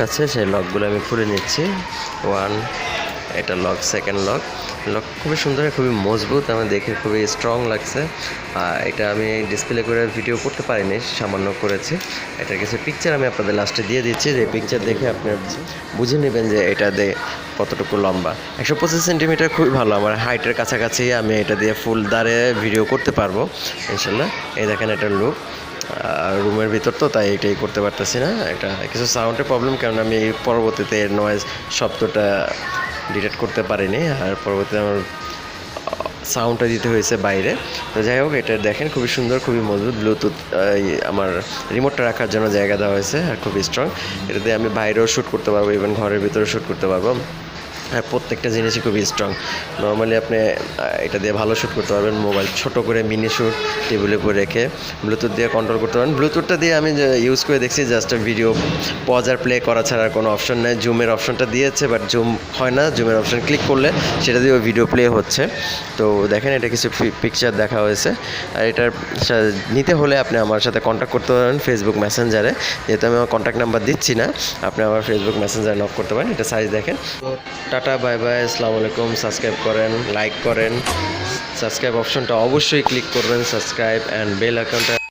আছে সেই লকগুলো আমি খুলে নিচ্ছি। ওয়ান, এটা লক, সেকেন্ড লক। লক খুবই সুন্দর, খুবই মজবুত, আমার দেখে খুবই স্ট্রং লাগছে। এটা আমি ডিসপ্লে করে ভিডিও করতে পারিনি, সামান্য করেছি। এটার কিছু পিকচার আমি আপনাদের লাস্টে দিয়ে দিচ্ছি, যে পিকচার দেখে আপনি বুঝে নেবেন যে এটা দিয়ে কতটুকু লম্বা। 125 সেন্টিমিটার, খুবই ভালো। আমার হাইটের কাছাকাছি আমি এটা দিয়ে ফুল দাঁড়ে ভিডিও করতে পারবো ইনশাল্লাহ। এই দেখেন এটার লুক। রুমের ভিতর তো, তাই এটাই করতে পারতেছি না। এটা কিছু সাউন্ডের প্রবলেম, কারণ আমি পরবর্তীতে এর নয়েজ শব্দটা ডিটেক্ট করতে পারিনি, আর পরবর্তীতে আমার সাউন্ডটা দিতে হয়েছে বাইরে। তো যাই হোক, এটা দেখেন খুবই সুন্দর, খুবই মজবুত। ব্লুটুথ আমার রিমোটটা রাখার জন্য জায়গা দেওয়া হয়েছে, আর খুবই স্ট্রং। এটাতে আমি বাইরেও শ্যুট করতে পারবো, ইভেন ঘরের ভিতরেও শ্যুট করতে পারবো। আর প্রত্যেকটা জিনিসই খুবই স্ট্রং। নর্মালি আপনি এটা দিয়ে ভালো শ্যুট করতে পারবেন। মোবাইল ছোট করে মিনি শ্যুট টেবিলের উপরে রেখে ব্লুটুথ দিয়ে কন্ট্রোল করতে পারেন। ব্লুটুথটা দিয়ে আমি ইউজ করে দেখছি, জাস্ট ভিডিও পজ আর প্লে করা ছাড়া কোনো অপশন নেই। জুমের অপশনটা দিয়েছে, বাট জুম হয় না। জুমের অপশন ক্লিক করলে সেটা দিয়ে ভিডিও প্লে হচ্ছে। তো দেখেন, এটা কিছু পিকচার দেখা হয়েছে। আর এটার নিতে হলে আপনি আমার সাথে কন্ট্যাক্ট করতে পারেন ফেসবুক মেসেঞ্জারে। যেহেতু আমি আমার কন্ট্যাক্ট নাম্বার দিচ্ছি না, আপনি আমার ফেসবুক মেসেঞ্জারে নক করতে পারেন। এটা সাইজ দেখেন। তো টাটা, বাই বাই, আসসালামু আলাইকুম। সাবস্ক্রাইব করেন, লাইক করেন, সাবস্ক্রাইব অপশনটা অবশ্যই ক্লিক করবেন, সাবস্ক্রাইব অ্যান্ড বেল আইকনটা